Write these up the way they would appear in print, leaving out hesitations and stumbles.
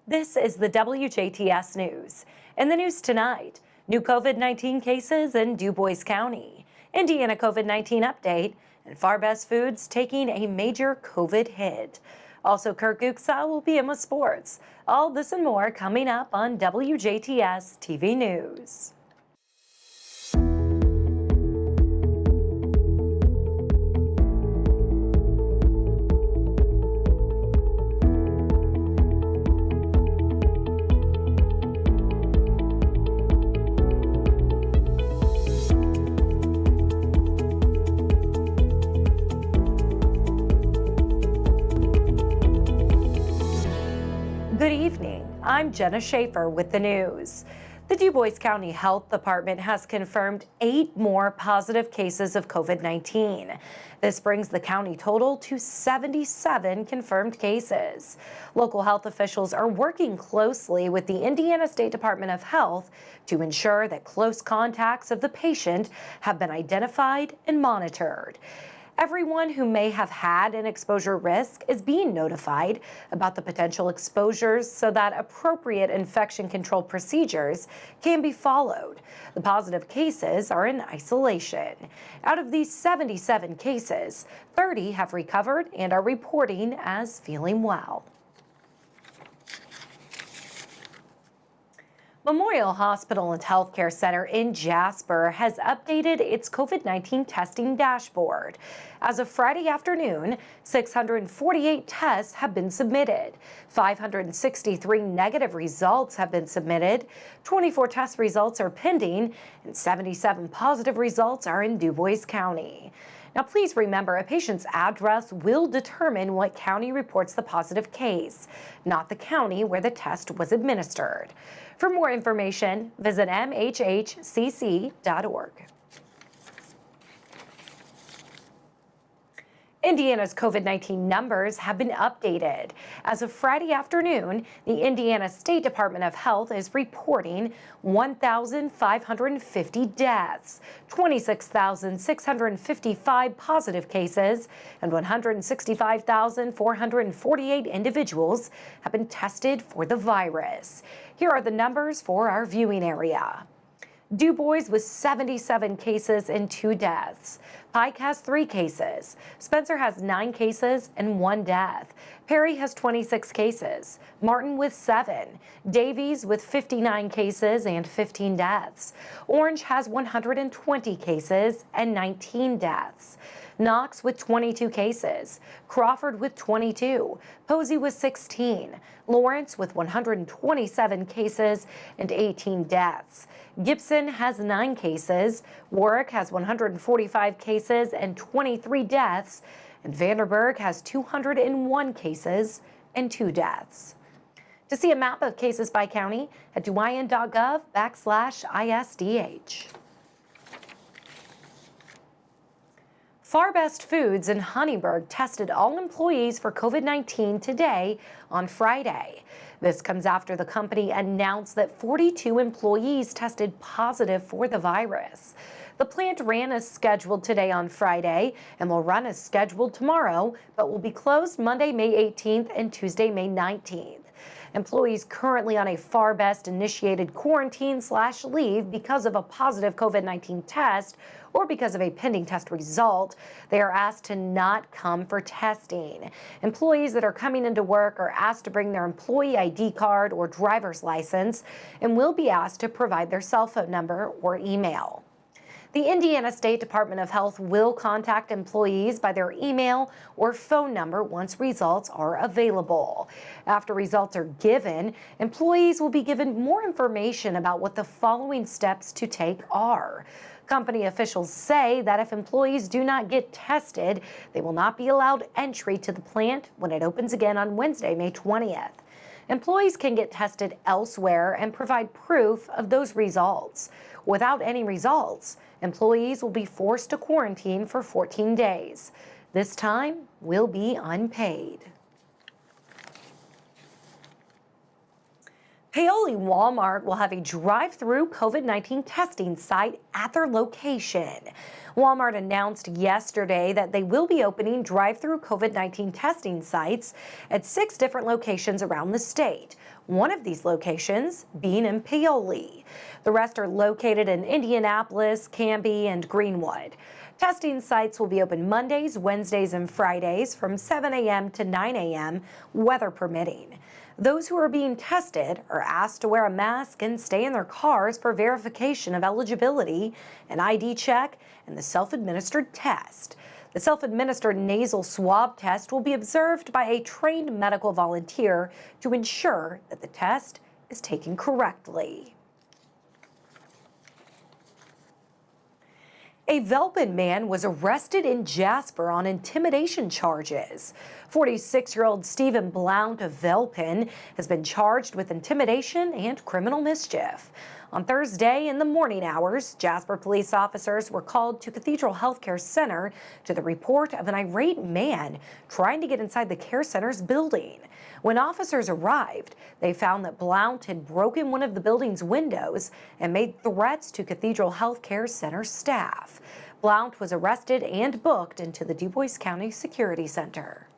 This is the WJTS News. In the news tonight, new COVID-19 cases in Du Bois County, Indiana COVID-19 update, and Far Best Foods taking a major COVID hit. Also, Kurt Guksa will be in with sports. All this and more coming up on WJTS TV News. Good evening. I'm Jenna Schaffer with the news. The Du Bois County Health Department has confirmed 8 more positive cases of COVID-19. This brings the county total to 77 confirmed cases. Local health officials are working closely with the Indiana State Department of Health to ensure that close contacts of the patient have been identified and monitored. Everyone who may have had an exposure risk is being notified about the potential exposures so that appropriate infection control procedures can be followed. The positive cases are in isolation. Out of these 77 cases, 30 have recovered and are reporting as feeling well. Memorial Hospital and Healthcare Center in Jasper has updated its COVID-19 testing dashboard. As of Friday afternoon, 648 tests have been submitted. 563 negative results have been submitted. 24 test results are pending, and 77 positive results are in Du Bois County. Now, please remember, a patient's address will determine what county reports the positive case, not the county where the test was administered. For more information, visit mhhcc.org. Indiana's COVID-19 numbers have been updated. As of Friday afternoon, the Indiana State Department of Health is reporting 1,550 deaths, 26,655 positive cases, and 165,448 individuals have been tested for the virus. Here are the numbers for our viewing area. Du Bois with 77 cases and 2 deaths. Pike has 3 cases. Spencer has 9 cases and 1 death. Perry has 26 cases. Martin with 7. Davies with 59 cases and 15 deaths. Orange has 120 cases and 19 deaths. Knox with 22 cases, Crawford with 22, Posey with 16, Lawrence with 127 cases and 18 deaths. Gibson has 9 cases, Warwick has 145 cases and 23 deaths, and Vanderburg has 201 cases and 2 deaths. To see a map of cases by county, head to in.gov/ISDH. Far Best Foods in Huntingburg tested all employees for COVID-19 today on Friday. This comes after the company announced that 42 employees tested positive for the virus. The plant ran as scheduled today on Friday and will run as scheduled tomorrow, but will be closed Monday, May 18th and Tuesday, May 19th. Employees currently on a Far Best initiated quarantine/leave because of a positive COVID-19 test or because of a pending test result, they are asked to not come for testing. Employees that are coming into work are asked to bring their employee ID card or driver's license and will be asked to provide their cell phone number or email. The Indiana State Department of Health will contact employees by their email or phone number once results are available. After results are given, employees will be given more information about what the following steps to take are. Company officials say that if employees do not get tested, they will not be allowed entry to the plant when it opens again on Wednesday, May 20th. Employees can get tested elsewhere and provide proof of those results. Without any results, employees will be forced to quarantine for 14 days. This time will be unpaid. Paoli Walmart will have a drive-through COVID-19 testing site at their location. Walmart announced yesterday that they will be opening drive-through COVID-19 testing sites at 6 different locations around the state. One of these locations being in Paoli. The rest are located in Indianapolis, Canby, and Greenwood. Testing sites will be open Mondays, Wednesdays, and Fridays from 7 a.m. to 9 a.m., weather permitting. Those who are being tested are asked to wear a mask and stay in their cars for verification of eligibility, an ID check, and the self-administered test. The self-administered nasal swab test will be observed by a trained medical volunteer to ensure that the test is taken correctly. A Velpen man was arrested in Jasper on intimidation charges. 46-year-old Stephen Blount of Velpen has been charged with intimidation and criminal mischief. On Thursday in the morning hours, Jasper police officers were called to Cathedral Healthcare Center to the report of an irate man trying to get inside the care center's building. When officers arrived, they found that Blount had broken one of the building's windows and made threats to Cathedral Healthcare Center staff. Blount was arrested and booked into the DuBois County Security Center.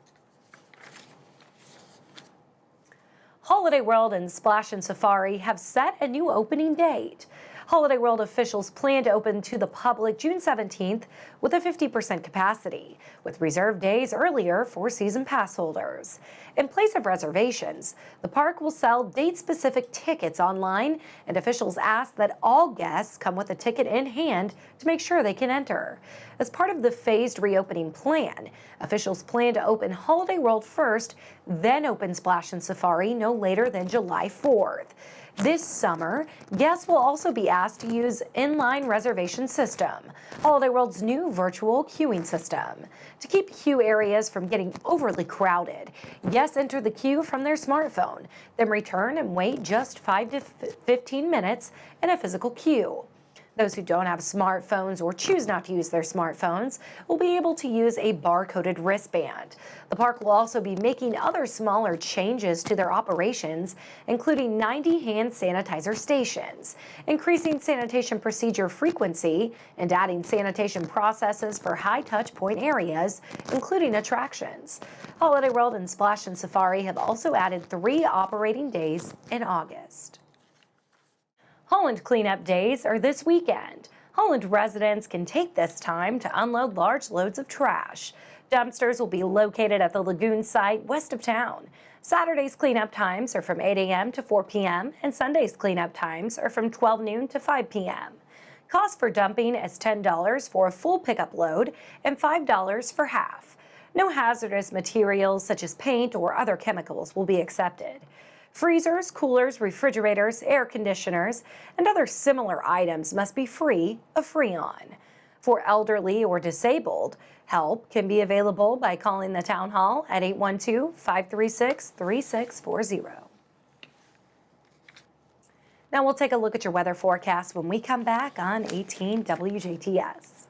Holiday World and Splash and Safari have set a new opening date. Holiday World officials plan to open to the public June 17th with a 50% capacity, with reserved days earlier for season pass holders. In place of reservations, the park will sell date-specific tickets online, and officials ask that all guests come with a ticket in hand to make sure they can enter. As part of the phased reopening plan, officials plan to open Holiday World first, then open Splash and Safari no later than July 4th. This summer, guests will also be asked to use inline reservation system, Holiday World's new virtual queuing system. To keep queue areas from getting overly crowded, guests enter the queue from their smartphone, then return and wait just 5 to 15 minutes in a physical queue. Those who don't have smartphones or choose not to use their smartphones will be able to use a barcoded wristband. The park will also be making other smaller changes to their operations, including 90 hand sanitizer stations, increasing sanitation procedure frequency, and adding sanitation processes for high touch point areas, including attractions. Holiday World and Splash and Safari have also added 3 operating days in August. Holland cleanup days are this weekend. Holland residents can take this time to unload large loads of trash. Dumpsters will be located at the lagoon site west of town. Saturday's cleanup times are from 8 a.m. to 4 p.m. and Sunday's cleanup times are from 12 noon to 5 p.m. Cost for dumping is $10 for a full pickup load and $5 for half. No hazardous materials such as paint or other chemicals will be accepted. Freezers, coolers, refrigerators, air conditioners, and other similar items must be free of Freon. For elderly or disabled, help can be available by calling the Town Hall at 812-536-3640. Now we'll take a look at your weather forecast when we come back on 18 WJTS.